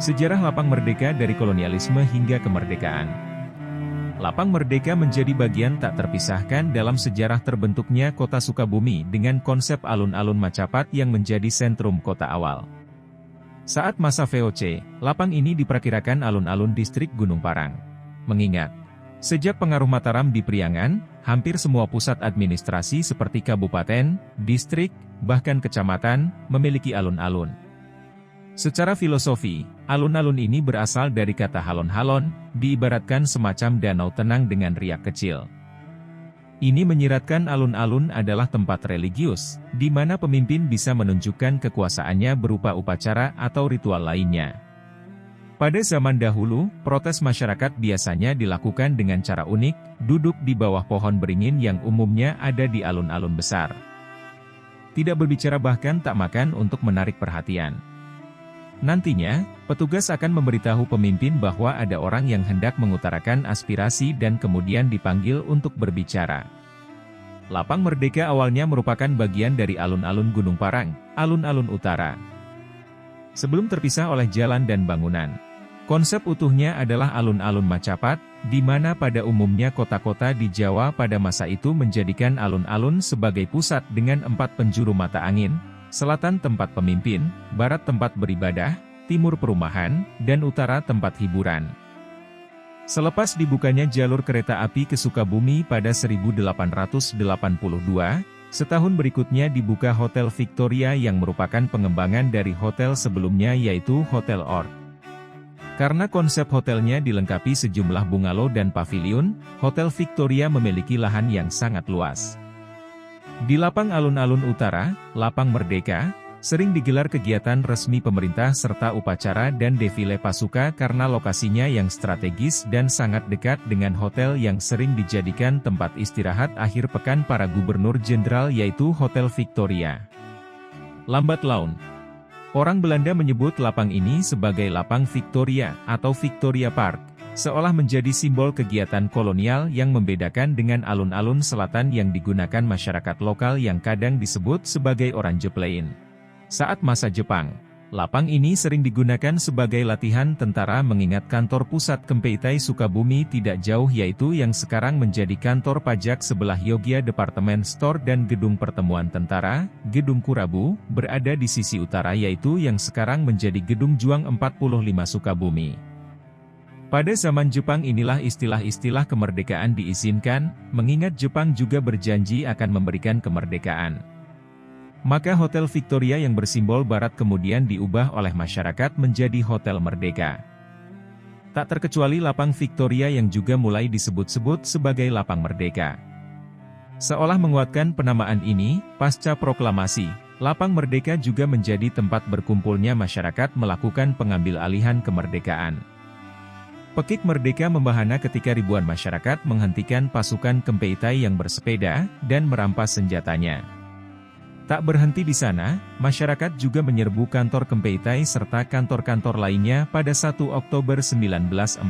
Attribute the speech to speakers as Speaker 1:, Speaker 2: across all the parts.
Speaker 1: Sejarah Lapang Merdeka dari kolonialisme hingga kemerdekaan. Lapang Merdeka menjadi bagian tak terpisahkan dalam sejarah terbentuknya kota Sukabumi dengan konsep alun-alun Macapat yang menjadi sentrum kota awal. Saat masa VOC, lapang ini diperkirakan alun-alun distrik Gunung Parang. Mengingat, sejak pengaruh Mataram di Priangan, hampir semua pusat administrasi seperti kabupaten, distrik, bahkan kecamatan, memiliki alun-alun. Secara filosofi, alun-alun ini berasal dari kata halon-halon, diibaratkan semacam danau tenang dengan riak kecil. Ini menyiratkan alun-alun adalah tempat religius, di mana pemimpin bisa menunjukkan kekuasaannya berupa upacara atau ritual lainnya. Pada zaman dahulu, protes masyarakat biasanya dilakukan dengan cara unik, duduk di bawah pohon beringin yang umumnya ada di alun-alun besar. Tidak berbicara bahkan tak makan untuk menarik perhatian. Nantinya, petugas akan memberitahu pemimpin bahwa ada orang yang hendak mengutarakan aspirasi dan kemudian dipanggil untuk berbicara. Lapang Merdeka awalnya merupakan bagian dari alun-alun Gunung Parang, alun-alun utara. Sebelum terpisah oleh jalan dan bangunan, konsep utuhnya adalah alun-alun Macapat, di mana pada umumnya kota-kota di Jawa pada masa itu menjadikan alun-alun sebagai pusat dengan 4 penjuru mata angin, selatan tempat pemimpin, barat tempat beribadah, timur perumahan, dan utara tempat hiburan. Selepas dibukanya jalur kereta api ke Sukabumi pada 1882, setahun berikutnya dibuka Hotel Victoria yang merupakan pengembangan dari hotel sebelumnya yaitu Hotel Ork. Karena konsep hotelnya dilengkapi sejumlah bungalow dan paviliun, Hotel Victoria memiliki lahan yang sangat luas. Di lapang alun-alun utara, Lapang Merdeka, sering digelar kegiatan resmi pemerintah serta upacara dan defile pasuka karena lokasinya yang strategis dan sangat dekat dengan hotel yang sering dijadikan tempat istirahat akhir pekan para gubernur jenderal yaitu Hotel Victoria. Lambat laun, orang Belanda menyebut lapang ini sebagai Lapang Victoria atau Victoria Park, seolah menjadi simbol kegiatan kolonial yang membedakan dengan alun-alun selatan yang digunakan masyarakat lokal yang kadang disebut sebagai Orange Plain. Saat masa Jepang, lapang ini sering digunakan sebagai latihan tentara mengingat kantor pusat Kempeitai Sukabumi tidak jauh yaitu yang sekarang menjadi kantor pajak sebelah Yogya Department Store dan gedung pertemuan tentara, Gedung Kurabu, berada di sisi utara yaitu yang sekarang menjadi Gedung Juang 45 Sukabumi. Pada zaman Jepang inilah istilah-istilah kemerdekaan diizinkan, mengingat Jepang juga berjanji akan memberikan kemerdekaan. Maka Hotel Victoria yang bersimbol barat kemudian diubah oleh masyarakat menjadi Hotel Merdeka. Tak terkecuali Lapang Victoria yang juga mulai disebut-sebut sebagai Lapang Merdeka. Seolah menguatkan penamaan ini, pasca proklamasi, Lapang Merdeka juga menjadi tempat berkumpulnya masyarakat melakukan pengambil alihan kemerdekaan. Pekik Merdeka membahana ketika ribuan masyarakat menghentikan pasukan Kempeitai yang bersepeda, dan merampas senjatanya. Tak berhenti di sana, masyarakat juga menyerbu kantor Kempeitai serta kantor-kantor lainnya pada 1 Oktober 1945.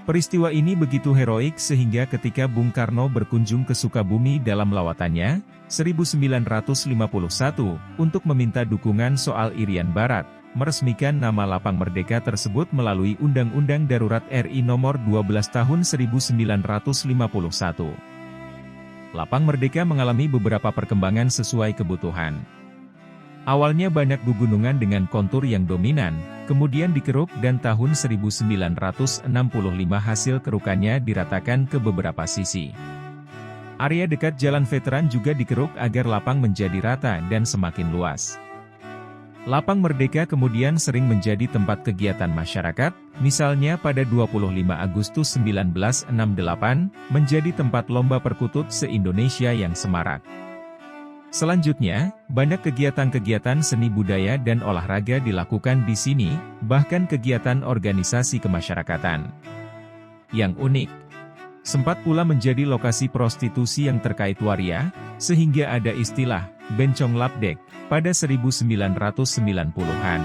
Speaker 1: Peristiwa ini begitu heroik sehingga ketika Bung Karno berkunjung ke Sukabumi dalam lawatannya, 1951, untuk meminta dukungan soal Irian Barat, meresmikan nama Lapang Merdeka tersebut melalui Undang-Undang Darurat RI Nomor 12 Tahun 1951. Lapang Merdeka mengalami beberapa perkembangan sesuai kebutuhan. Awalnya banyak pegunungan dengan kontur yang dominan, kemudian dikeruk dan tahun 1965 hasil kerukannya diratakan ke beberapa sisi. Area dekat Jalan Veteran juga dikeruk agar lapang menjadi rata dan semakin luas. Lapang Merdeka kemudian sering menjadi tempat kegiatan masyarakat, misalnya pada 25 Agustus 1968, menjadi tempat lomba perkutut se-Indonesia yang semarak. Selanjutnya, banyak kegiatan-kegiatan seni budaya dan olahraga dilakukan di sini, bahkan kegiatan organisasi kemasyarakatan. Yang unik, sempat pula menjadi lokasi prostitusi yang terkait waria, sehingga ada istilah, bencong lapdek, pada 1990-an.